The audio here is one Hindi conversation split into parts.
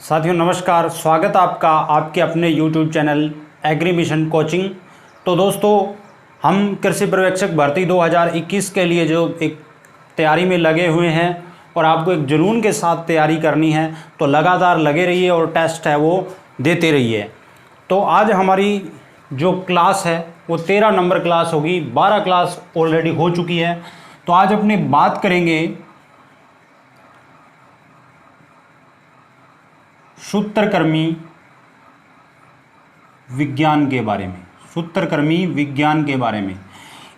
साथियों नमस्कार, स्वागत आपका आपके अपने YouTube channel agri mission coaching. तो दोस्तों, हम कृषि पर्यवेक्षक भर्ती 2021 के लिए जो एक तैयारी में लगे हुए हैं और आपको एक जुनून के साथ तैयारी करनी है, तो लगातार लगे रहिए और टेस्ट है वो देते रहिए। तो आज हमारी जो क्लास है वो 13 नंबर क्लास होगी। 12 क्लास ऑलरेडी हो चुकी है। तो आज अपनी बात करेंगे सूत्रकृमि विज्ञान के बारे में। सूत्रकृमि विज्ञान के बारे में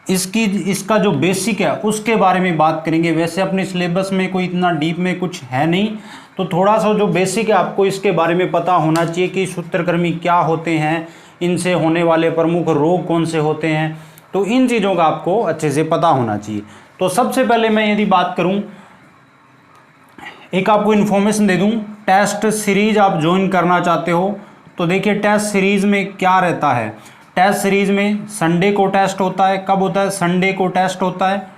इसका जो बेसिक है उसके बारे में बात करेंगे। वैसे अपने सिलेबस में कोई इतना डीप में कुछ है नहीं, तो थोड़ा सा जो बेसिक है आपको इसके बारे में पता होना चाहिए कि सूत्रकृमि क्या होते हैं, इनसे होने वाले प्रमुख रोग कौन से होते हैं। तो इन चीज़ों का आपको अच्छे से पता होना चाहिए। तो सबसे पहले मैं यदि बात करूं, एक आपको इन्फॉर्मेशन दे दूं, टेस्ट सीरीज आप ज्वाइन करना चाहते हो तो देखिए टेस्ट सीरीज में क्या रहता है। टेस्ट सीरीज में संडे को टेस्ट होता है। कब होता है? संडे को टेस्ट होता है।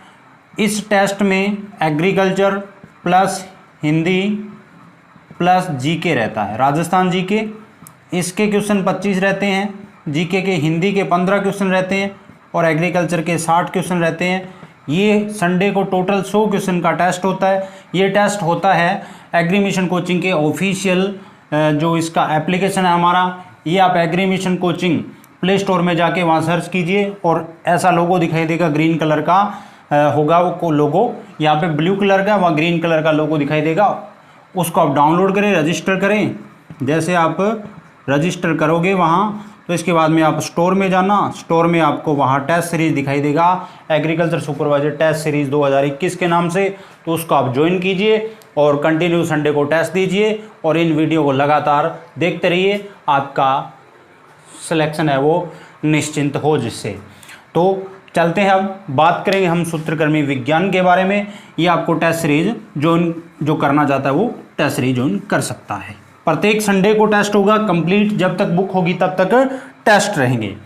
इस टेस्ट में agriculture plus Hindi plus GK रहता है, राजस्थान जीके। इसके क्वेश्चन 25 रहते हैं, जीके के हिंदी के 15 क्वेश्चन रहते हैं और एग्रीकल्चर के 60 क्वेश्चन रहते हैं। ये संडे को टोटल 100 क्वेश्चन का टेस्ट होता है। ये टेस्ट होता है एग्री मिशन कोचिंग के ऑफिशियल जो इसका एप्लीकेशन है हमारा, ये आप agri mission coaching play store में जाके वहाँ सर्च कीजिए और ऐसा लोगो दिखाई देगा, ग्रीन कलर का होगा वो लोगो। यहाँ पे ब्लू कलर का, वहाँ ग्रीन कलर का लोगो दिखाई देगा। उसको आप डाउनलोड करें, रजिस्टर करें। जैसे आप रजिस्टर करोगे वहाँ, तो इसके बाद में आप स्टोर में जाना। स्टोर में आपको वहाँ टेस्ट सीरीज़ दिखाई देगा, एग्रीकल्चर सुपरवाइजर टेस्ट सीरीज़ 2021 के नाम से। तो उसको आप ज्वाइन कीजिए और कंटिन्यू संडे को टेस्ट दीजिए और इन वीडियो को लगातार देखते रहिए। आपका सिलेक्शन है वो निश्चिंत हो जिससे। तो चलते हैं, अब बात करेंगे हम सूत्रकृमि विज्ञान के बारे में। ये आपको टेस्ट सीरीज जो करना चाहता है वो टेस्ट सीरीज ज्वाइन कर सकता है। प्रत्येक संडे को टेस्ट होगा कंप्लीट, जब तक बुक होगी तब तक टेस्ट रहेंगे।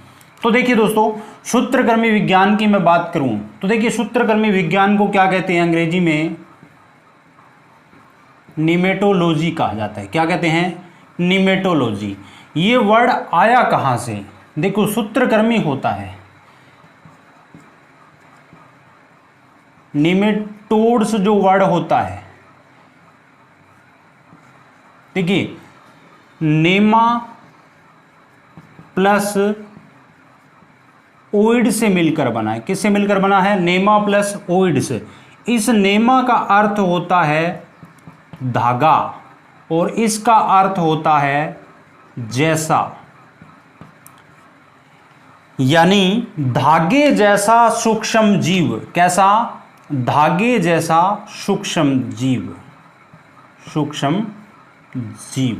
तो देखिए दोस्तों, सूत्रकृमि विज्ञान की मैं बात करूं तो देखिए सूत्रकृमि विज्ञान को क्या कहते हैं? अंग्रेजी में निमेटोलॉजी कहा जाता है। क्या कहते हैं? निमेटोलॉजी। ये वर्ड आया कहां से? देखो, सूत्रकृमि होता है, निमेटोड्स जो वर्ड होता है, देखिए नेमा प्लस ओइड से मिलकर बना है। किससे मिलकर बना है? नेमा प्लस ओइड से। इस नेमा का अर्थ होता है धागा और इसका अर्थ होता है जैसा, यानी धागे जैसा सूक्ष्म जीव। कैसा? धागे जैसा सूक्ष्म जीव। सूक्ष्म जीव।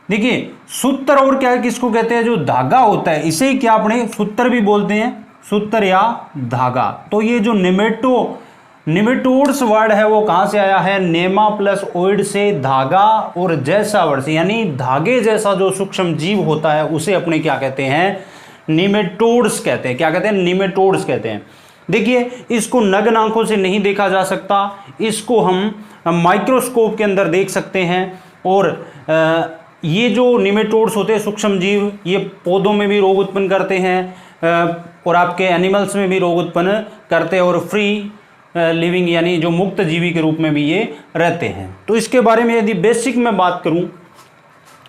देखिए सूत्र और क्या है, किसको कहते हैं? जो धागा होता है, इसे ही क्या अपने सूत्र भी बोलते हैं, सूत्र या धागा। तो ये जो निमेटोड्स वर्ड है वो कहां से आया है? नेमा प्लस ओइड से, धागा और जैसा वर्ड से, यानी धागे जैसा जो सूक्ष्म जीव होता है उसे अपने क्या कहते हैं? निमेटोड्स कहते हैं। क्या कहते हैं? निमेटोड्स कहते हैं। देखिए इसको नग्न आंखों से नहीं देखा जा सकता, इसको हम माइक्रोस्कोप के अंदर देख सकते हैं। और ये जो निमेटोड्स होते हैं सूक्ष्म जीव, ये पौधों में भी रोग उत्पन्न करते हैं और आपके एनिमल्स में भी रोग उत्पन्न करते हैं और फ्री लिविंग यानी जो मुक्त जीवी के रूप में भी ये रहते हैं। तो इसके बारे में यदि बेसिक में बात करूं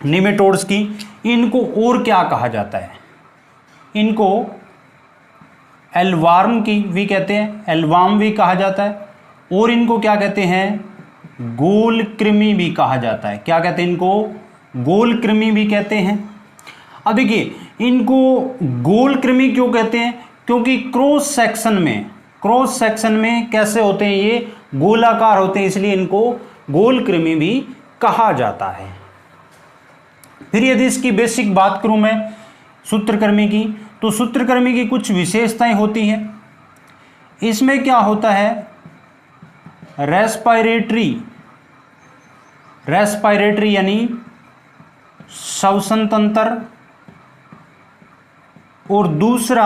निमेटोड्स की, इनको और क्या कहा जाता है? इनको एलवार्म की भी कहते हैं, एलवार्म भी कहा जाता है। और इनको क्या कहते हैं? गोल कृमि भी कहा जाता है। क्या कहते हैं? इनको गोल कृमि भी कहते हैं। अब देखिए इनको गोल कृमि क्यों कहते हैं? क्योंकि क्रॉस सेक्शन में कैसे होते हैं? ये गोलाकार होते हैं, इसलिए इनको गोल कृमि भी कहा जाता है। फिर यदि इसकी बेसिक बात करूं मैं सूत्रकृमि की, तो सूत्रकृमि की कुछ विशेषताएं होती हैं। इसमें क्या होता है? रेस्पिरेटरी यानी श्वसन तंत्र, और दूसरा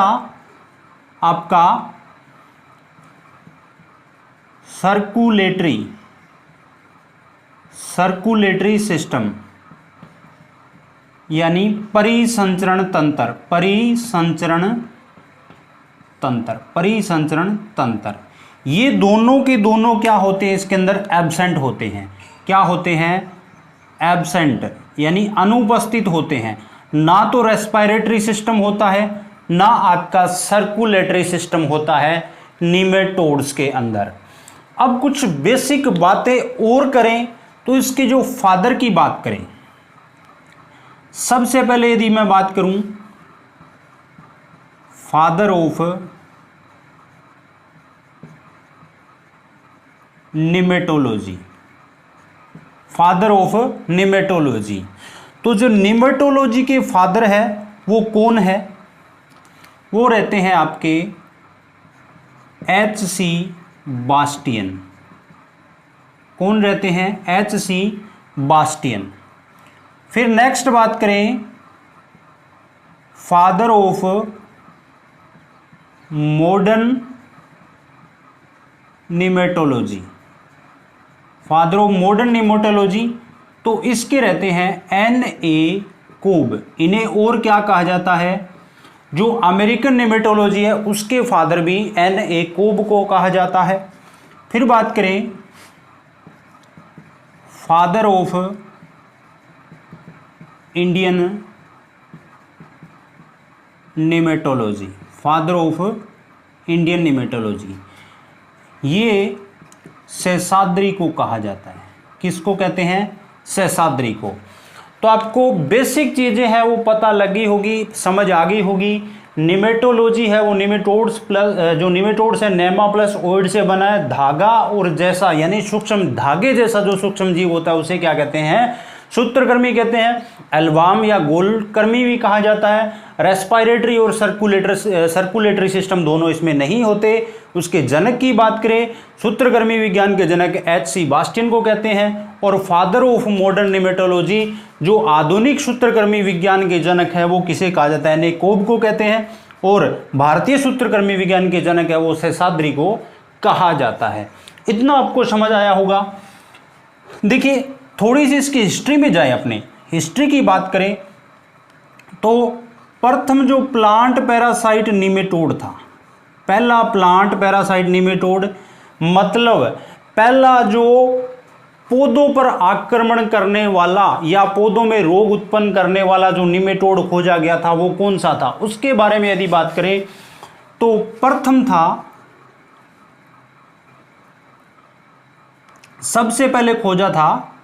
आपका सर्कुलेटरी सर्कुलेटरी सिस्टम यानी परिसंचरण तंत्र, परिसंचरण तंत्र, ये दोनों के दोनों क्या होते हैं, इसके अंदर एब्सेंट होते हैं। क्या होते हैं? एब्सेंट यानी अनुपस्थित होते हैं। ना तो रेस्पिरेटरी सिस्टम होता है, ना आपका सर्कुलेटरी सिस्टम होता है निमेटोड्स के अंदर। अब कुछ बेसिक बातें और करें तो इसके जो फादर की बात करें, सबसे पहले यदि मैं बात करूं फादर ऑफ निमेटोलॉजी, फादर ऑफ निमेटोलॉजी, तो जो निमेटोलॉजी के फादर है वो कौन है? वो रहते हैं आपके H.C. बास्टियन। कौन रहते हैं? H.C. बास्टियन। फिर नेक्स्ट बात करें father of modern nematology, father of modern nematology, तो इसके रहते हैं N.A. कोब। इन्हें और क्या कहा जाता है? जो अमेरिकन निमेटोलॉजी है उसके फादर भी N.A. कोब को कहा जाता है। फिर बात करें father of Indian nematology, father of Indian nematology, ये शेषाद्री को कहा जाता है। किसको कहते हैं? शेषाद्री को। तो आपको बेसिक चीजें हैं वो पता लगी होगी, समझ आ गई होगी। निमेटोलॉजी है वो निमेटोड्स प्लस, जो निमेटोड्स है नेमा प्लस ओइड से बना है। धागा और जैसा यानी सूक्ष्म धागे जैसा जो सूक्ष्म जीव होता है उसे क्या कहते हैं? सूत्रकृमि कहते हैं। एल्वाम या गोलकृमि भी कहा जाता है। रेस्पिरेटरी और सर्कुलेटरी सिस्टम दोनों इसमें नहीं होते। उसके जनक की बात करें, सूत्रकृमि विज्ञान के जनक H.C. बास्टियन को कहते हैं। और फादर ऑफ मॉडर्न निमेटोलॉजी, जो आधुनिक सूत्रकृमि विज्ञान के जनक है, वो किसे कहा जाता है? N.A. कोब को कहते हैं। और भारतीय सूत्रकृमि विज्ञान के जनक है वो शेषाद्री को कहा जाता है। इतना आपको समझ आया होगा। देखिए थोड़ी सी इसकी हिस्ट्री में जाए, अपने हिस्ट्री की बात करें तो प्रथम जो प्लांट पैरासाइट निमेटोड था, पहला प्लांट पैरासाइट निमेटोड, मतलब पहला जो पौधों पर आक्रमण करने वाला या पौधों में रोग उत्पन्न करने वाला जो निमेटोड खोजा गया था वो कौन सा था, उसके बारे में यदि बात करें तो प्रथम था, सबसे पहले खोजा था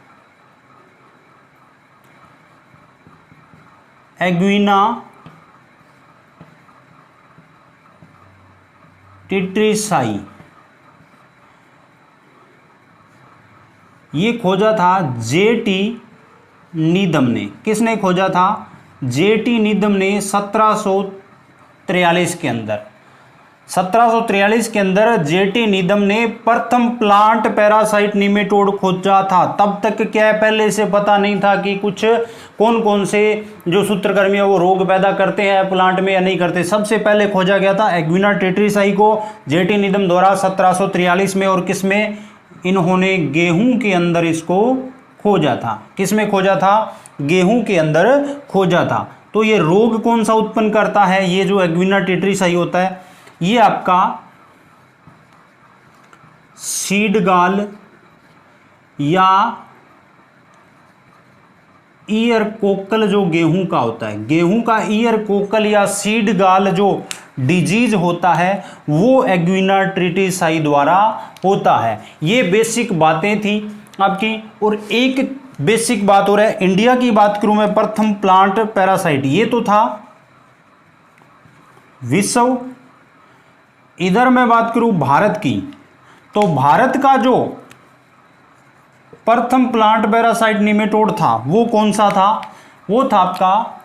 एग्विना टिट्रिसाई। ये खोजा था J.T. नीदम ने। किसने खोजा था? J.T. नीदम ने 1743 के अंदर। 1743 के अंदर J.T. नीदम ने प्रथम प्लांट पैरासाइट निमेटोड खोजा था। तब तक क्या है, पहले से पता नहीं था कि कुछ कौन कौन से जो सूत्रकृमि है वो रोग पैदा करते हैं प्लांट में या नहीं करते। सबसे पहले खोजा गया था एग्विना टिट्रिसाई को J.T. नीदम द्वारा 1743 में। और किसमें? इन्होंने गेहूं के अंदर इसको खोजा था। किसमें खोजा था? गेहूं के अंदर खोजा था। तो ये रोग कौन सा उत्पन्न करता है? ये जो एग्विना टिट्रिसाई होता है ये आपका सीड गाल या ईयर कोकल जो गेहूं का होता है, गेहूं का ईयर कोकल या सीड गाल जो डिजीज होता है वो एग्विना टिट्रिसाई द्वारा होता है। ये बेसिक बातें थी आपकी। और एक बेसिक बात और है, इंडिया की बात करूं मैं, प्रथम प्लांट पैरासाइट ये तो था विश्व। इधर मैं बात करूं भारत की, तो भारत का जो प्रथम प्लांट पैरासाइट निमेटोड था वो कौन सा था? वो था आपका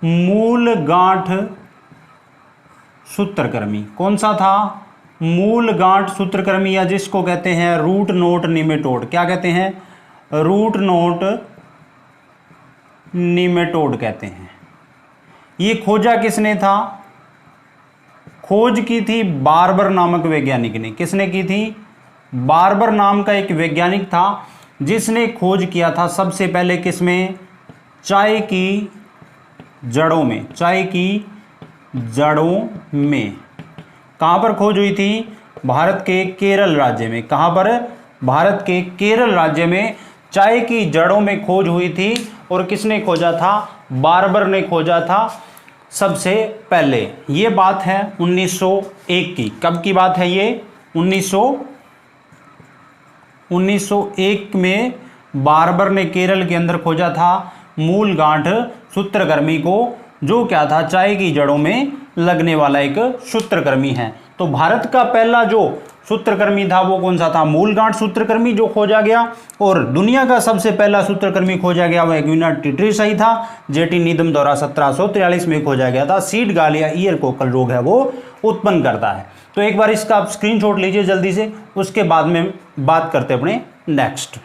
मूल गांठ सूत्रकृमि। कौन सा था? मूल गांठ सूत्रकृमि, या जिसको कहते हैं रूट नोट निमेटोड। क्या कहते हैं? रूट नोट निमेटोड कहते हैं। ये खोजा किसने था? खोज की थी बार्बर नामक वैज्ञानिक ने। किसने की थी? बार्बर नाम का एक वैज्ञानिक था जिसने खोज किया था सबसे पहले किसमें? चाय की जड़ों में। चाय की जड़ों में कहाँ पर खोज हुई थी? भारत के केरल राज्य में। कहाँ पर? भारत के केरल राज्य में चाय की जड़ों में खोज हुई थी। और किसने खोजा था? बार्बर ने खोजा था सबसे पहले। ये बात है 1901 की। कब की बात है ये? 1901 में बार्बर ने केरल के अंदर खोजा था मूल गांठ सूत्रकृमि को, जो क्या था? चाय की जड़ों में लगने वाला एक सूत्रकृमि है। तो भारत का पहला जो सूत्रकृमि था वो कौन सा था? मूल गांठ सूत्रकृमि जो खोजा गया। और दुनिया का सबसे पहला सूत्रकृमि खोजा गया वो एग्विना ट्रिटिसाई था। जेटी नीदम द्वारा 1743 में खोजा गया था। सीड गाल या ईयर कोकल रोग है वो उत्पन्न करता है। तो एक बार इसका आप स्क्रीनशॉट लीजिए जल्दी से, उसके बाद में बात करते अपने नेक्स्ट।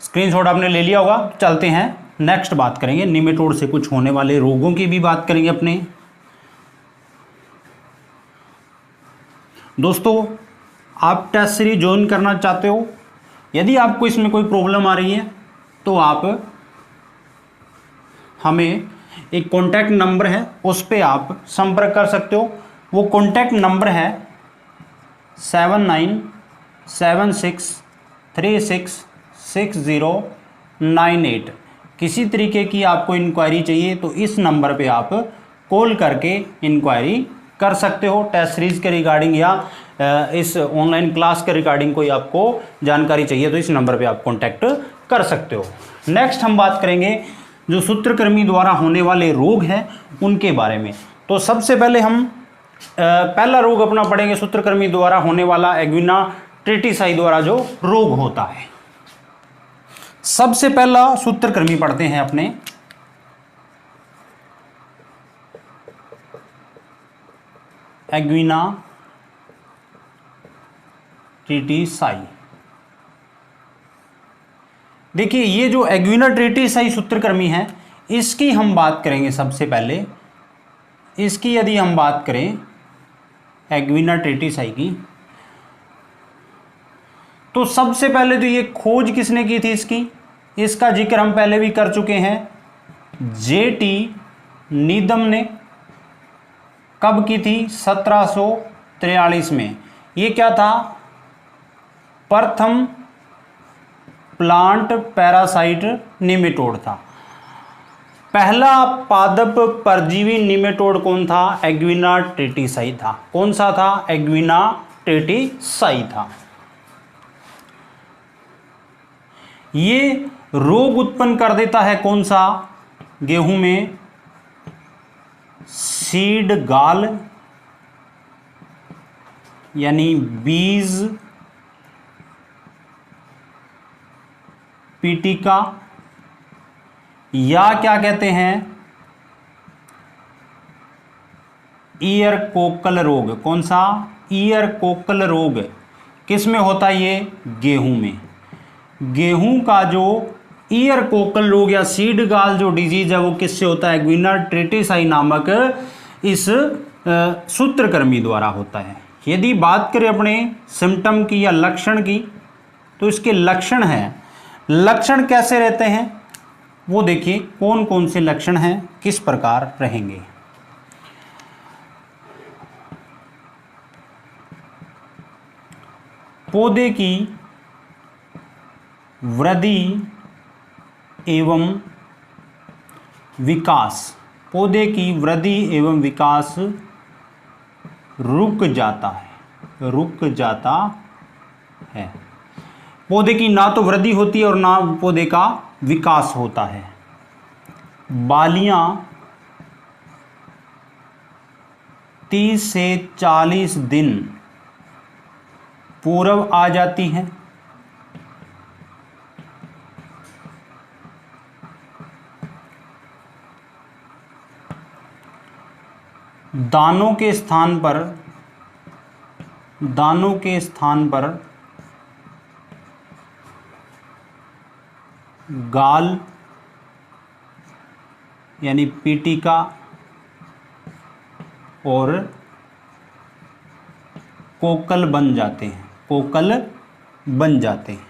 स्क्रीनशॉट आपने ले लिया होगा, चलते हैं नेक्स्ट बात करेंगे। निमेटोड से कुछ होने वाले रोगों की भी बात करेंगे अपने। दोस्तों, आप टेस्ट सीरीज ज्वाइन करना चाहते हो, यदि आपको इसमें कोई प्रॉब्लम आ रही है तो आप हमें एक कॉन्टैक्ट नंबर है उस पर आप संपर्क कर सकते हो। वो कॉन्टैक्ट नंबर है 7976366098। किसी तरीके की आपको इंक्वायरी चाहिए तो इस नंबर पे आप कॉल करके इंक्वायरी कर सकते हो। टेस्ट सीरीज के रिगार्डिंग या इस ऑनलाइन क्लास के रिगार्डिंग कोई आपको जानकारी चाहिए तो इस नंबर पे आप कांटेक्ट कर सकते हो। नेक्स्ट हम बात करेंगे जो सूत्रकृमि द्वारा होने वाले रोग हैं उनके बारे में। तो सबसे पहले हम पहला रोग अपना पढ़ेंगे सूत्रकृमि द्वारा होने वाला एग्विना ट्रिटिसाई द्वारा जो रोग होता है। सबसे पहला सूत्रकृमि पढ़ते हैं अपने। एग्विना ट्रिटिसाई। देखिए, ये जो एग्विना ट्रिटिसाई सूत्रकृमि है इसकी हम बात करेंगे। सबसे पहले इसकी यदि हम बात करें एग्विना ट्रिटिसाई की, तो सबसे पहले तो ये खोज किसने की थी इसका जिक्र हम पहले भी कर चुके हैं। जेटी नीदम ने कब की थी? 1743 में। ये क्या था? प्रथम प्लांट पैरासाइट निमेटोड था। पहला पादप परजीवी निमेटोड कौन था? एग्विना ट्रिटिसाई था। कौन सा था? एग्विना ट्रिटिसाई था। ये रोग उत्पन्न कर देता है कौन सा? गेहूं में सीड गाल यानी बीज पीटिका, या क्या कहते हैं ईयर कोकल रोग। कौन सा? ईयर कोकल रोग। किस में होता है ये? गेहूं में। गेहूं का जो ईयर कोकल रोग या सीड गाल जो डिजीज है वो किससे होता है? एग्विना ट्रिटिसाई नामक इस सूत्रकृमि द्वारा होता है। यदि बात करें अपने सिम्टम की या लक्षण की, तो इसके लक्षण हैं। लक्षण कैसे रहते हैं वो देखिए, कौन कौन से लक्षण हैं, किस प्रकार रहेंगे। पौधे की वृद्धि एवं विकास, पौधे की वृद्धि एवं विकास रुक जाता है। पौधे की ना तो वृद्धि होती है और ना पौधे का विकास होता है। बालियां 30 से 40 दिन पूर्व आ जाती हैं। दानों के स्थान पर गाल यानी पीटिका और कोकल बन जाते हैं। कोकल बन जाते हैं।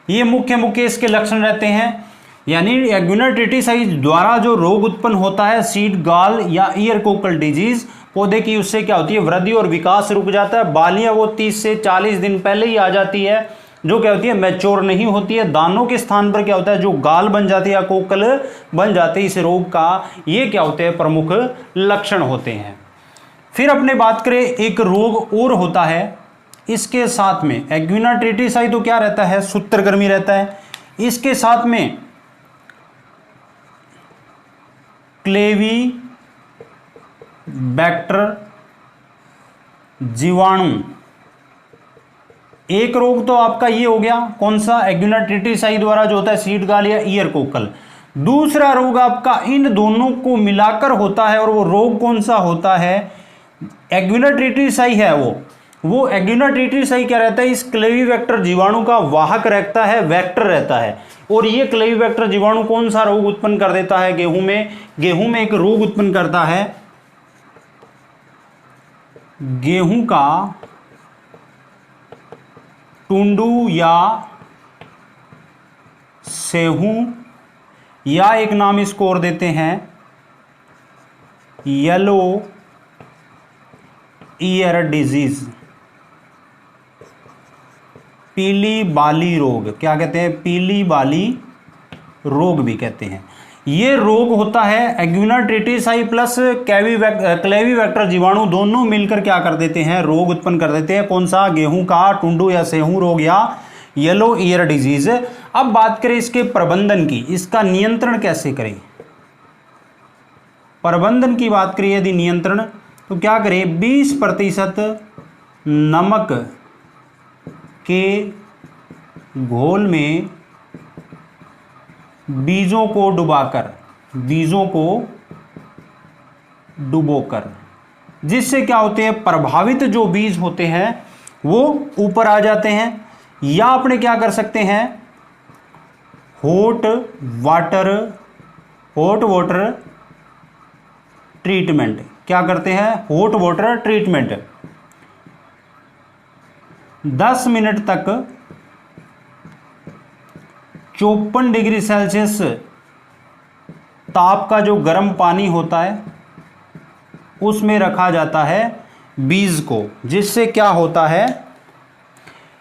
ये मुख्य इसके लक्षण रहते हैं। यानी एग्यूनर ट्रिटिसाइज द्वारा जो रोग उत्पन्न होता है, सीड गॉल या ईयर कोकल डिजीज, पौधे की उससे क्या होती है, वृद्धि और विकास रुक जाता है। बालियां वो 30 से 40 दिन पहले ही आ जाती है, जो क्या होती है, मैच्योर नहीं होती है। दानों के स्थान पर क्या होता है, जो गाल बन जाती है या कोकल बन जाती है इस रोग का, ये क्या होते हैं, प्रमुख लक्षण होते हैं। फिर अपने बात करें, एक रोग और होता है इसके साथ में, एग्यूना ट्रिटिसाई तो क्या रहता है, सूत्रकृमि रहता है, इसके साथ में क्लेवी बैक्टर जीवाणु। एक रोग तो आपका ये हो गया, कौन सा, एग्यूना ट्रिटिसाई द्वारा जो होता है सीड गाल या ईयर कोकल। दूसरा रोग आपका इन दोनों को मिलाकर होता है, और वो रोग कौन सा होता है, एग्यूना ट्रिटिसाई है वो एग्यूना ट्रिटिसाई क्या रहता है, इस क्लेवी वेक्टर जीवाणु का वाहक रहता है, वेक्टर रहता है। और ये क्लेवी वेक्टर जीवाणु कौन सा रोग उत्पन्न कर देता है, गेहूं में एक रोग उत्पन्न करता है, गेहूं का टुंडू या सेहू, या एक नाम इसको और देते हैं येलो ईयर डिजीज, पीली बाली रोग। क्या कहते हैं, पीली बाली रोग भी कहते हैं। ये रोग होता है एग्यूना ट्रिटिसाई प्लस क्लेवी वेक्टर जीवाणु दोनों मिलकर क्या कर देते हैं, रोग उत्पन्न कर देते हैं। कौन सा, गेहूं का टुंडू या सेहू रोग या येलो ईयर डिजीज। अब बात करें इसके प्रबंधन की, इसका नियंत्रण कैसे करें। प्रबंधन की बात करें यदि नियंत्रण, तो क्या करें, 20% नमक के घोल में बीजों को डुबोकर, जिससे क्या होते हैं, प्रभावित जो बीज होते हैं वो ऊपर आ जाते हैं। या अपने क्या कर सकते हैं, हॉट वाटर ट्रीटमेंट। क्या करते हैं, हॉट वाटर ट्रीटमेंट, 10 मिनट तक 54 डिग्री सेल्सियस ताप का जो गर्म पानी होता है उसमें रखा जाता है बीज को, जिससे क्या होता है,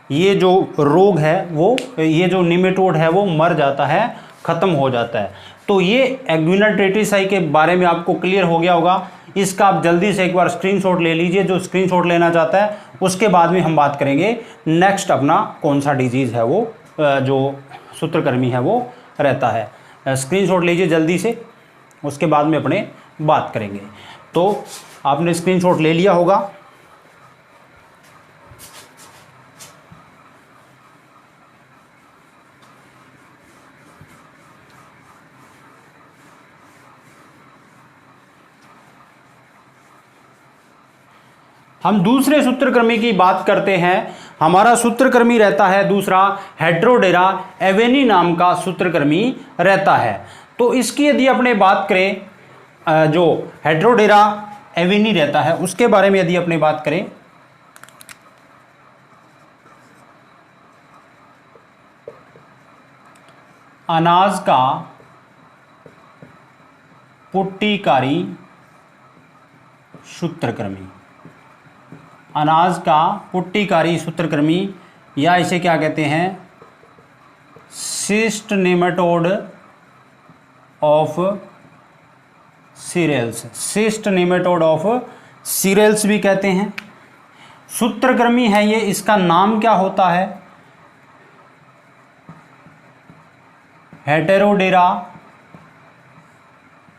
ये जो रोग है वो, ये जो निमेटोड है वो मर जाता है, खत्म हो जाता है। तो ये एग्यूना ट्रिटिसाई के बारे में आपको क्लियर हो गया होगा। इसका आप जल्दी से एक बार स्क्रीनशॉट ले लीजिए, जो स्क्रीनशॉट लेना चाहता है। उसके बाद में हम बात करेंगे नेक्स्ट अपना कौन सा डिजीज है वो, जो सूत्रकृमि है वो रहता है। स्क्रीनशॉट लीजिए जल्दी से, उसके बाद में अपने बात करेंगे। तो आपने स्क्रीनशॉट ले लिया होगा। हम दूसरे सूत्रकृमि की बात करते हैं। हमारा सूत्रकृमि रहता है दूसरा, हेटेरोडेरा एवेनी नाम का सूत्रकृमि रहता है। तो इसकी यदि अपने बात करें, जो हेटेरोडेरा एवेनी रहता है उसके बारे में यदि अपने बात करें, अनाज का पुट्टिकारी सूत्रकृमि, अनाज का पुट्टिकारी सूत्रकृमि, या इसे क्या कहते हैं, cyst nematode of cereals, cyst nematode of cereals भी कहते हैं। सूत्रकृमि है ये, इसका नाम क्या होता है, हेटेरोडेरा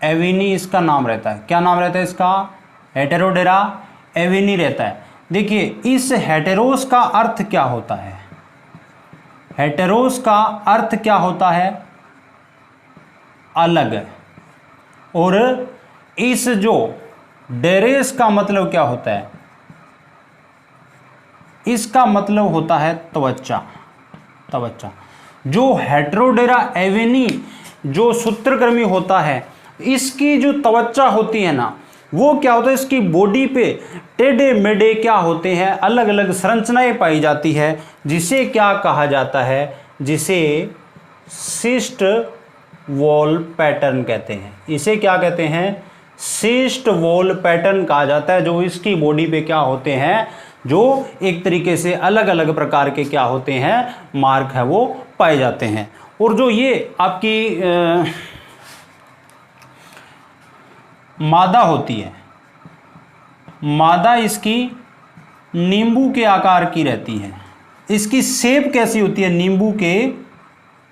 एवेनी इसका नाम रहता है। क्या नाम रहता है इसका, हेटेरोडेरा एवेनी रहता है। देखिए इस हेटेरोस का अर्थ क्या होता है, हेटेरोस का अर्थ क्या होता है, अलग। और इस जो डेरेस का मतलब क्या होता है, इसका मतलब होता है त्वचा, त्वचा। जो हेटेरोडेरा एवेनी जो सूत्रकृमि होता है, इसकी जो त्वचा होती है ना, वो क्या होता है, इसकी बॉडी पे टेढ़े मेढ़े क्या होते हैं, अलग अलग संरचनाएं पाई जाती है, जिसे क्या कहा जाता है, जिसे सिस्ट वॉल पैटर्न कहते हैं। इसे क्या कहते हैं, सिस्ट वॉल पैटर्न कहा जाता है। जो इसकी बॉडी पे क्या होते हैं, जो एक तरीके से अलग अलग प्रकार के क्या होते हैं, मार्क है वो पाए जाते हैं। और जो ये आपकी मादा होती है, मादा इसकी नींबू के आकार की रहती है। इसकी शेप कैसी होती है, नींबू के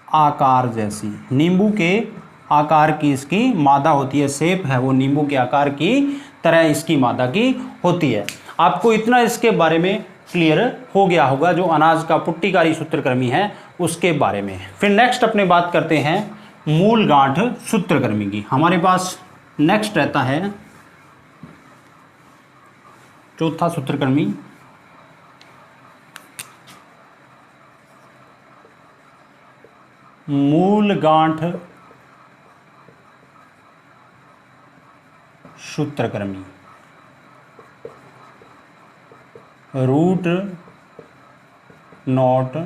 आकार जैसी, नींबू के आकार की इसकी मादा होती है। शेप है वो नींबू के आकार की तरह इसकी मादा की होती है। आपको इतना इसके बारे में क्लियर हो गया होगा, जो अनाज का पुट्टिकारी सूत्रकृमि है उसके बारे में। फिर नेक्स्ट अपने बात करते हैं मूल गांठ सूत्रकृमि की। हमारे पास नेक्स्ट रहता है चौथा सूत्रकृमि, मूल गांठ सूत्रकृमि, root knot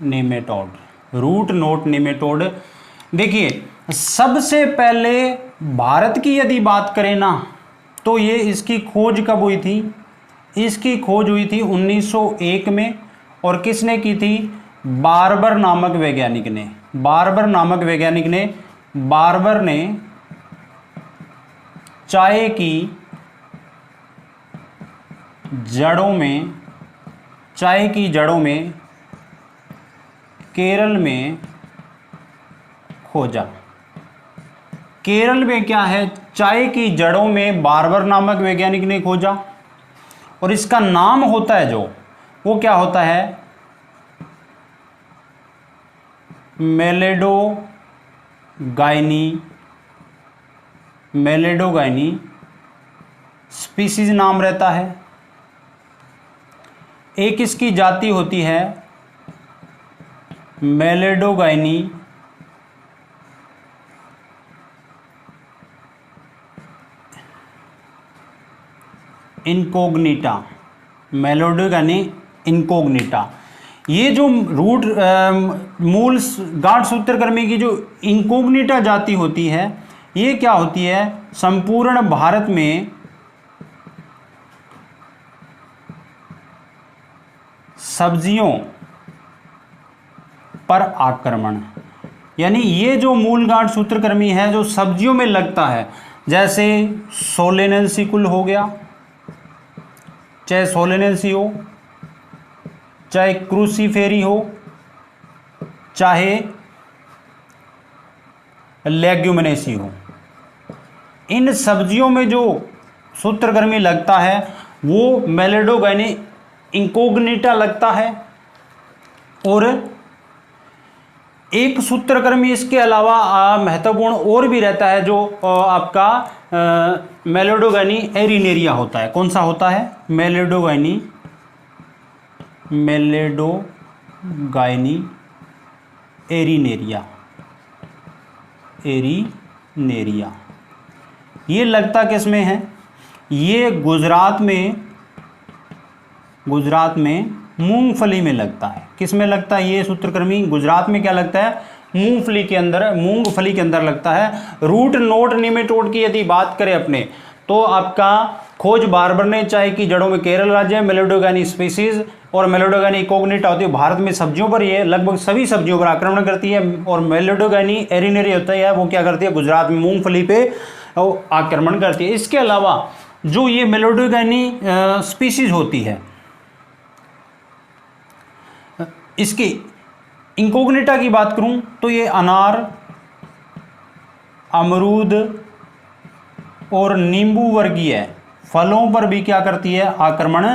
nematode. Root knot nematode, देखिए सबसे पहले भारत की यदि बात करें ना, तो ये इसकी खोज कब हुई थी, इसकी खोज हुई थी 1901 में। और किसने की थी, बार्बर नामक वैज्ञानिक ने। बार्बर नामक वैज्ञानिक ने, बार्बर ने चाय की जड़ों में, चाय की जड़ों में केरल में खोजा। केरल में क्या है, चाय की जड़ों में बार्बर नामक वैज्ञानिक ने खोजा। और इसका नाम होता है जो, वो क्या होता है, मेलेडोगाइनी, मेलेडोगाइनी स्पीसीज नाम रहता है। एक इसकी जाति होती है मेलेडोगाइनी इनकोग्निटा, मेलेडोगाइनी इनकोग्निटा। ये जो रूट मूल गांठ सूत्रकृमि की जो इनकोग्निटा जाति होती है, ये क्या होती है, संपूर्ण भारत में सब्जियों पर आक्रमण, यानी ये जो मूल गांठ सूत्रकृमि है जो सब्जियों में लगता है, जैसे सोलेनेंसिकुल हो गया, चाहे सोलेनेंसी हो, चाहे क्रूसीफेरी हो, चाहे लेग्यूमिनेसी हो, इन सब्जियों में जो सूत्रकृमि लगता है वो मेलेडोगाइनी इनकोग्निटा लगता है। और एक सूत्रकृमि इसके अलावा महत्वपूर्ण और भी रहता है, जो आपका मेलेडोगाइनी एरिनेरिया होता है। कौन सा होता है, मेलेडोगाइनी, मेलेडोगाइनी एरिनेरिया, एरिनेरिया। ये लगता किस में है, ये गुजरात में, गुजरात में मूंगफली में लगता है। किस में लगता है ये सूत्रकृमि, गुजरात में क्या लगता है, मूंगफली के अंदर, मूंगफली के अंदर लगता है। रूट नॉट नेमेटोड की यदि बात करें अपने, तो आपका खोज बार्बर ने चाय की जड़ों में केरल राज्य, मेलेडोगाइनी स्पीसीज और मेलेडोगाइनी इनकोग्निटा होती है भारत में सब्जियों पर, ये लगभग सभी सब्जियों पर आक्रमण करती है। और मेलेडोगाइनी एरिनेरिया होता है, वो क्या करती है, गुजरात में मूंगफली पे आक्रमण करती है। इसके अलावा जो ये मेलेडोगाइनी स्पीसीज होती है, इसकी इनकोग्निटा की बात करूं तो ये अनार, अमरूद और नींबू वर्गीय फलों पर भी क्या करती है, आक्रमण,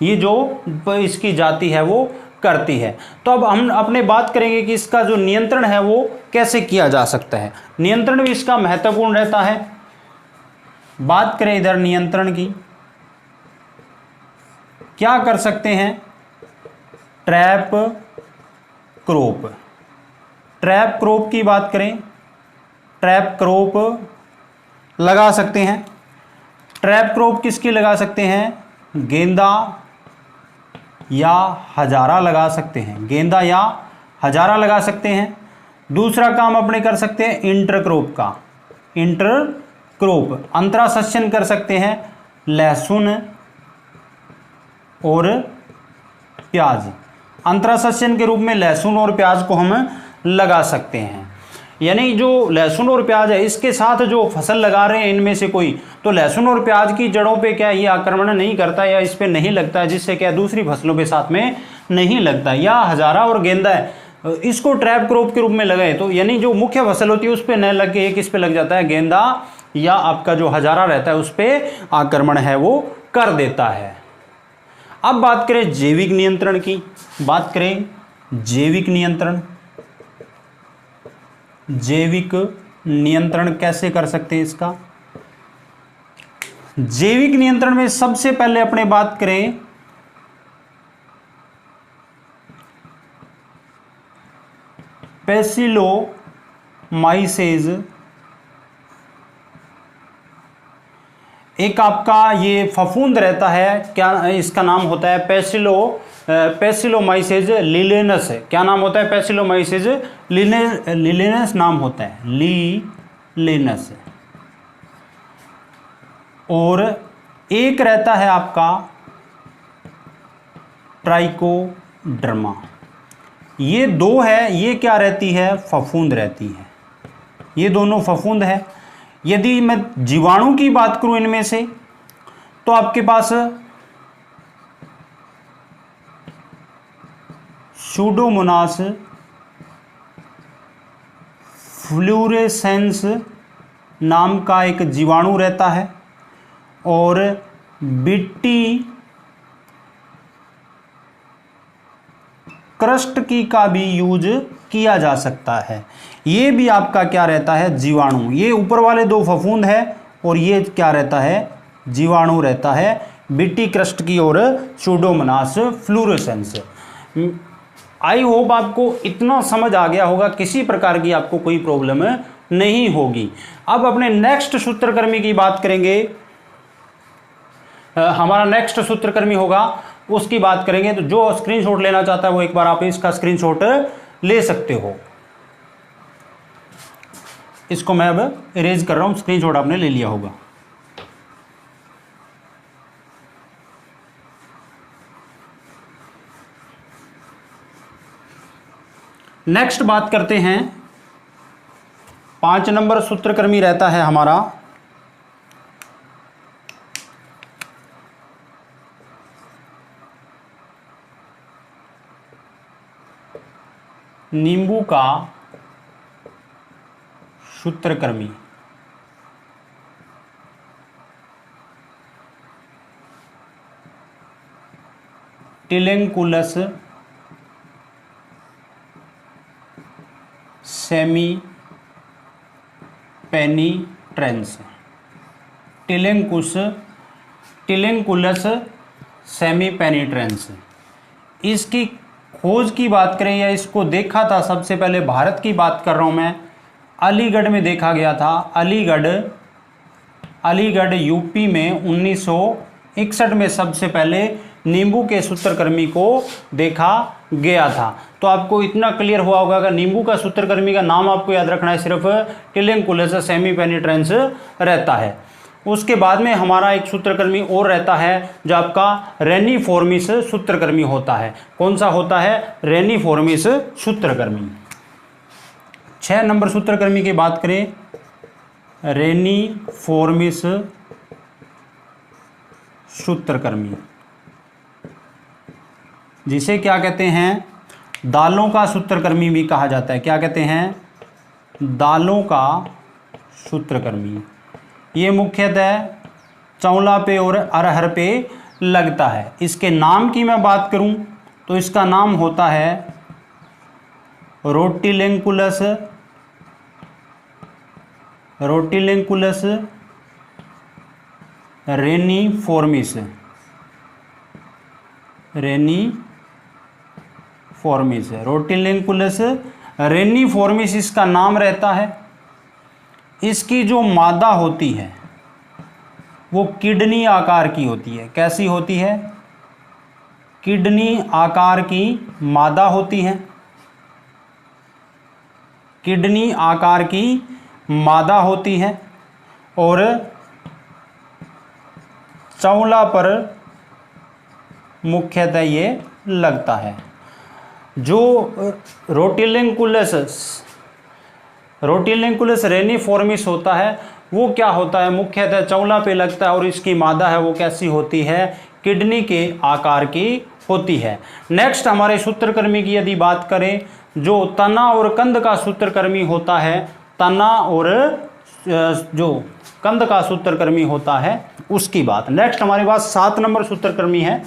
ये जो इसकी जाति है वो करती है। तो अब हम अपने बात करेंगे कि इसका जो नियंत्रण है वो कैसे किया जा सकता है। नियंत्रण भी इसका महत्वपूर्ण रहता है। बात करें इधर नियंत्रण की, क्या कर सकते हैं, ट्रैप क्रॉप, ट्रैप क्रॉप की बात करें, ट्रैप क्रॉप लगा सकते हैं। ट्रैप क्रॉप किसकी लगा सकते हैं? गेंदा या हजारा लगा सकते हैं, गेंदा या हजारा लगा सकते हैं। दूसरा काम अपने कर सकते हैं इंटर क्रॉप का, इंटर क्रॉप अंतरा सस्यन कर सकते हैं लहसुन और प्याज। अंतरा सस्यन के रूप में लहसुन और प्याज को हम लगा सकते हैं। यानी जो लहसुन और प्याज है इसके साथ जो फसल लगा रहे हैं इनमें से कोई, तो लहसुन और प्याज की जड़ों पे क्या ये आक्रमण नहीं करता या इस पे नहीं लगता, जिससे क्या दूसरी फसलों के साथ में नहीं लगता। या हजारा और गेंदा है इसको ट्रैप क्रॉप के रूप में लगाए तो यानी जो मुख्य फसल होती है उस पर न लग के एक इस पे लग जाता है, गेंदा या आपका जो हजारा रहता है उस पर आक्रमण है वो कर देता है। अब बात करें जैविक नियंत्रण की, बात करें जैविक नियंत्रण। जैविक नियंत्रण कैसे कर सकते हैं इसका? जैविक नियंत्रण में सबसे पहले अपने बात करें पैसिलोमाइसेज। एक आपका ये फफूंद रहता है, क्या इसका नाम होता है? पैसिलोमाइसेज लिलेनस है। क्या नाम होता है? पैसिलोमाइसेज लिलेनस नाम होता है, लिलेनस। और एक रहता है आपका ट्राइकोडर्मा। ये दो है, ये क्या रहती है? फफूंद रहती है। ये दोनों फफूंद है। यदि मैं जीवाणु की बात करूं इनमें से तो आपके पास सूडोमोनास फ्लोरेसेंस नाम का एक जीवाणु रहता है और बिट्टी क्रस्ट की का भी यूज किया जा सकता है। ये भी आपका क्या रहता है? जीवाणु। ये ऊपर वाले दो फफूंद है और ये क्या रहता है? जीवाणु रहता है, बिट्टी क्रस्ट की और सूडोमोनास फ्लोरेसेंस। आई होप आपको इतना समझ आ गया होगा, किसी प्रकार की आपको कोई प्रॉब्लम नहीं होगी। अब अपने नेक्स्ट सूत्रकर्मी की बात करेंगे। हमारा नेक्स्ट सूत्रकर्मी होगा, उसकी बात करेंगे। तो जो स्क्रीनशॉट लेना चाहता है वो एक बार आप इसका स्क्रीनशॉट ले सकते हो। इसको मैं अब इरेज कर रहा हूं, स्क्रीनशॉट आपने ले लिया होगा। नेक्स्ट बात करते हैं, 5 नंबर सूत्रकर्मी रहता है हमारा नींबू का सूत्रकर्मी। टिलेंकुलस सेमी पेनिट्रेंस। टिलेंकुलस सेमी पेनिट्रेंस। इसकी खोज की बात करें या इसको देखा था सबसे पहले, भारत की बात कर रहा हूं मैं, अलीगढ़ में देखा गया था। अलीगढ़ यूपी में 1961 में सबसे पहले नींबू के सूत्रकर्मी को देखा गया था। तो आपको इतना क्लियर हुआ होगा कि नींबू का सूत्रकर्मी का नाम आपको याद रखना है, सिर्फ टिलेंकुलस सेमी पेनिट्रेंस रहता है। उसके बाद में हमारा एक सूत्रकर्मी और रहता है जो आपका रेनिफॉर्मिस सूत्रकर्मी होता है। कौन सा होता है? रेनिफॉर्मिस सूत्रकर्मी। 6 नंबर सूत्रकर्मी की बात करें, रेनिफॉर्मिस सूत्रकर्मी, जिसे क्या कहते हैं? दालों का सूत्रकर्मी भी कहा जाता है। क्या कहते हैं? दालों का सूत्रकर्मी। ये मुख्यतः चौला पे और अरहर पे लगता है। इसके नाम की मैं बात करूं तो इसका नाम होता है रोटिलेंकुलस रेनिफॉर्मिस। रोटिलेंकुलस रेनिफॉर्मिस इसका नाम रहता है। इसकी जो मादा होती है वो किडनी आकार की होती है। कैसी होती है? किडनी आकार की मादा होती है। किडनी आकार की मादा होती है और चौला पर मुख्यतः ये लगता है। जो रोटिलिंकुलस रेनिफॉर्मिस होता है वो क्या होता है? मुख्यतः चौला पे लगता है और इसकी मादा है वो कैसी होती है? किडनी के आकार की होती है। नेक्स्ट हमारे सूत्रकृमि की यदि बात करें, जो तना और कंद का सूत्रकृमि होता है, तना और जो कंद का सूत्रकृमि होता है उसकी बात। नेक्स्ट हमारे पास 7 नंबर सूत्रकृमि है,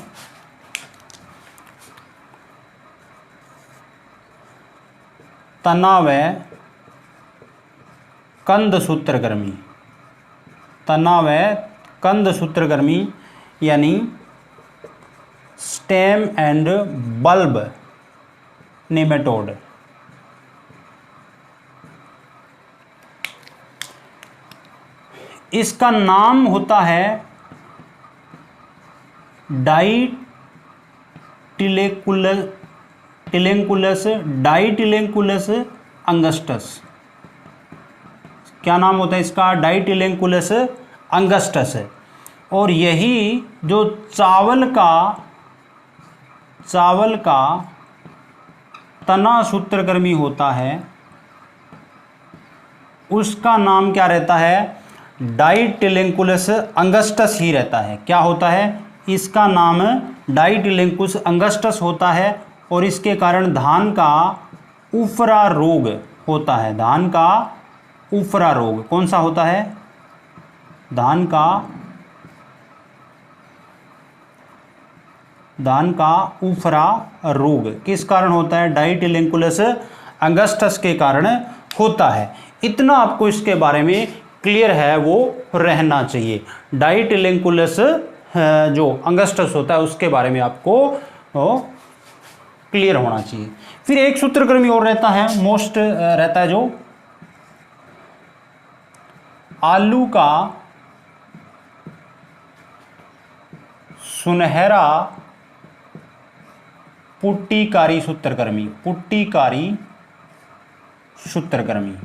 तना व कंद सूत्रकृमि। तना व कंद सूत्रकृमि यानी स्टेम एंड बल्ब नेमेटोड। इसका नाम होता है डाइटिलेंकुलस अंगस्टस। क्या नाम होता है इसका? डाइटिलेंकुलस अंगस्टस है। और यही जो चावल का तना सूत्रकृमि होता है उसका नाम क्या रहता है? डाइटिलेंकुलस अंगस्टस ही रहता है। क्या होता है? इसका नाम डाइटिलेंकुलस अंगस्टस होता है और इसके कारण धान का उफरा रोग होता है। धान का उफरा रोग कौन सा होता है? धान का उफरा रोग किस कारण होता है? डाइटिलेंकुलस अंगस्टस के कारण होता है। इतना आपको इसके बारे में क्लियर है वो रहना चाहिए। डाइटिलेंकुलस जो अंगस्टस होता है उसके बारे में आपको क्लियर होना चाहिए। फिर एक सूत्रकृमि और रहता है, मोस्ट रहता है, जो आलू का सुनहरा पुट्टीकारी सूत्रकृमि। पुट्टीकारी सूत्रकृमि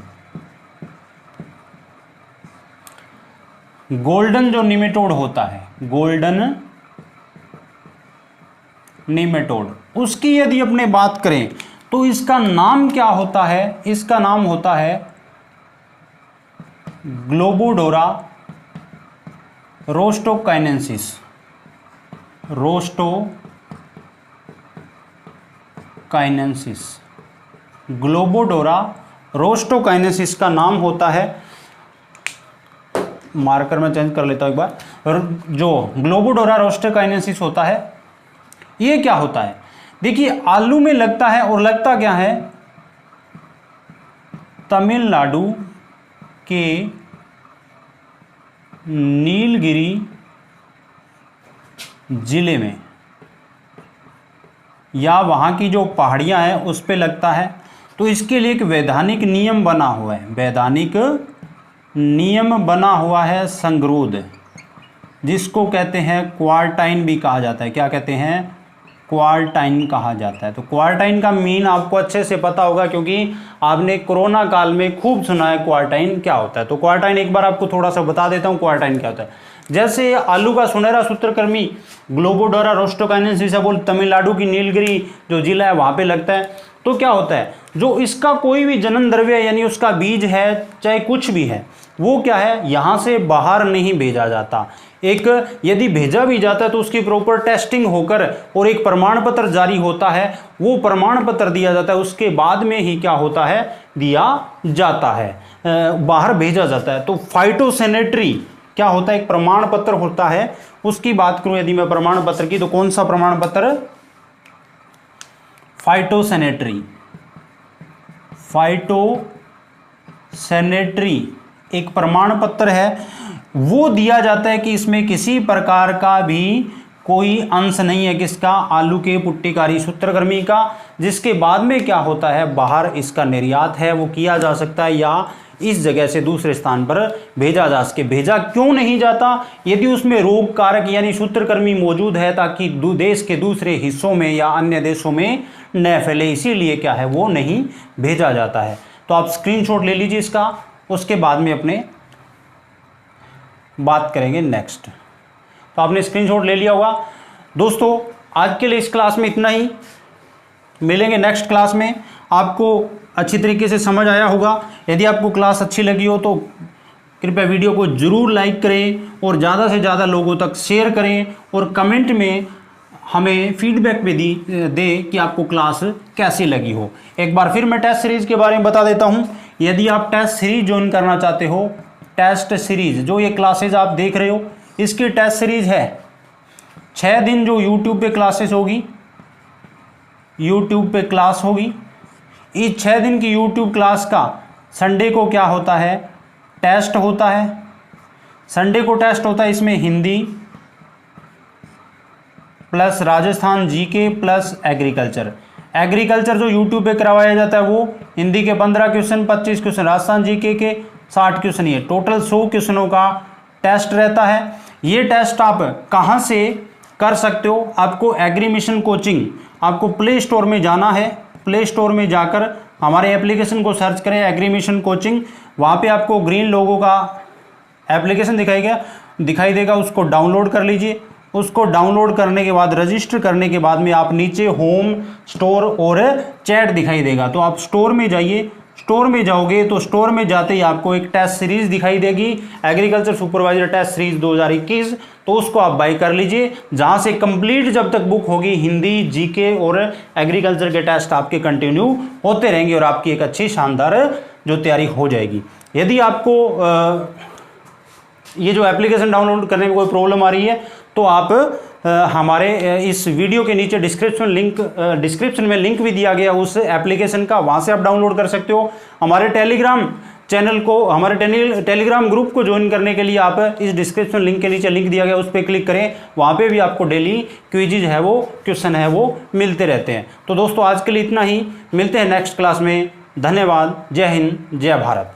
गोल्डन जो निमेटोड होता है, गोल्डन निमेटोड, उसकी यदि अपने बात करें तो इसका नाम क्या होता है? इसका नाम होता है ग्लोबोडोरा रोस्टोकाइनेंसिस। रोस्टोकाइनेंसिस, ग्लोबोडोरा रोस्टोकाइनेंसिस का नाम होता है। मार्कर में चेंज कर लेता हूं एक बार। जो ग्लोबोडोरा रोस्टोकाइनेंसिस होता है ये क्या होता है? देखिए आलू में लगता है और लगता क्या है? तमिलनाडु के नीलगिरी जिले में या वहाँ की जो पहाड़ियाँ हैं उस पे लगता है। तो इसके लिए एक वैधानिक नियम बना हुआ है, वैधानिक नियम बना हुआ है संगरोध, जिसको कहते हैं क्वारटाइन भी कहा जाता है। क्या कहते हैं? क्वारटाइन कहा जाता है। तो क्वारटाइन का मीन आपको अच्छे से पता होगा क्योंकि आपने कोरोना काल में खूब सुना है क्वारटाइन क्या होता है। तो क्वारटाइन एक बार आपको थोड़ा सा बता देता हूँ क्वारटाइन क्या होता है। जैसे आलू का सुनहरा सूत्रकृमि ग्लोबोडोरा रोस्टोकाइनेंसिस बोल तमिलनाडु की नीलगिरी जो जिला है वहाँ पे लगता है। तो क्या होता है? जो इसका कोई भी जनन द्रव्य यानी उसका बीज है चाहे कुछ भी है वो क्या है? यहाँ से बाहर नहीं भेजा जाता। एक यदि भेजा भी जाता है तो उसकी प्रॉपर टेस्टिंग होकर और एक प्रमाण पत्र जारी होता है, वो प्रमाण पत्र दिया जाता है, उसके बाद में ही क्या होता है? दिया जाता है, बाहर भेजा जाता है। तो फाइटोसैनिटरी क्या होता है? एक प्रमाण पत्र होता है। उसकी बात करूं यदि मैं प्रमाण पत्र की, तो कौन सा प्रमाण पत्र? फाइटोसैनिटरी। फाइटोसैनिटरी एक प्रमाण पत्र है, वो दिया जाता है कि इसमें किसी प्रकार का भी कोई अंश नहीं है किसका? आलू के पुट्टीकारी सूत्रकृमि का। जिसके बाद में क्या होता है? बाहर इसका निर्यात है वो किया जा सकता है या इस जगह से दूसरे स्थान पर भेजा जा सके। भेजा क्यों नहीं जाता? यदि उसमें रोग कारक यानी सूत्रकृमि मौजूद है ताकि देश के दूसरे हिस्सों में या अन्य देशों में न फैले, इसीलिए क्या है वो नहीं भेजा जाता है। तो आप स्क्रीनशॉट ले लीजिए इसका, उसके बाद में अपने बात करेंगे नेक्स्ट। तो आपने स्क्रीनशॉट ले लिया होगा। दोस्तों आज के लिए इस क्लास में इतना ही, मिलेंगे नेक्स्ट क्लास में। आपको अच्छी तरीके से समझ आया होगा। यदि आपको क्लास अच्छी लगी हो तो कृपया वीडियो को जरूर लाइक करें और ज़्यादा से ज़्यादा लोगों तक शेयर करें और कमेंट में हमें फीडबैक भी दे कि आपको क्लास कैसी लगी हो। एक बार फिर मैं टेस्ट सीरीज़ के बारे में बता देता हूं। यदि आप टेस्ट सीरीज ज्वाइन करना चाहते हो, टेस्ट सीरीज जो ये क्लासेज आप देख रहे हो इसकी टेस्ट सीरीज है 6 दिन जो यूट्यूब पे क्लासेस होगी, यूट्यूब पे क्लास होगी। इस 6 दिन की यूट्यूब क्लास का संडे को क्या होता है, टेस्ट होता है। संडे को टेस्ट होता है, इसमें Hindi plus Rajasthan GK plus agriculture. Agriculture जो यूट्यूब पे करवाया जाता है वो हिंदी के 15 क्वेश्चन, 25 क्वेश्चन, राजस्थान जीके के 60 क्वेश्चन, ये टोटल 100 क्वेश्चनों का टेस्ट रहता है। ये टेस्ट आप कहाँ से कर सकते हो? आपको एग्री मिशन कोचिंग, आपको प्ले स्टोर में जाना है। प्ले स्टोर में जाकर हमारे एप्लीकेशन को सर्च करें एग्री मिशन कोचिंग। वहाँ पे आपको ग्रीन लोगो का एप्लीकेशन दिखाई देगा, उसको डाउनलोड कर लीजिए। उसको डाउनलोड करने के बाद रजिस्टर करने के बाद में आप नीचे होम, स्टोर और चैट दिखाई देगा। तो आप स्टोर में जाइए। स्टोर में जाओगे तो स्टोर में जाते ही आपको एक टेस्ट सीरीज दिखाई देगी, एग्रीकल्चर सुपरवाइजर टेस्ट सीरीज 2021। तो उसको आप बाई कर लीजिए, जहां से कंप्लीट जब तक बुक होगी हिंदी, जीके और एग्रीकल्चर के टेस्ट आपके कंटिन्यू होते रहेंगे और आपकी एक अच्छी शानदार जो तैयारी हो जाएगी। यदि आपको ये जो एप्लीकेशन डाउनलोड करने में कोई प्रॉब्लम आ रही है तो आप हमारे इस वीडियो के नीचे डिस्क्रिप्शन में लिंक भी दिया गया उस एप्लीकेशन का, वहाँ से आप डाउनलोड कर सकते हो। हमारे टेलीग्राम चैनल को, हमारे टेलीग्राम ग्रुप को ज्वाइन करने के लिए आप इस डिस्क्रिप्शन लिंक के नीचे लिंक दिया गया उस पर क्लिक करें। वहाँ पे भी आपको डेली क्विज़ है वो, क्वेश्चन है वो मिलते रहते हैं। तो दोस्तों आज के लिए इतना ही, मिलते हैं नेक्स्ट क्लास में। धन्यवाद। जय हिंद, जय भारत।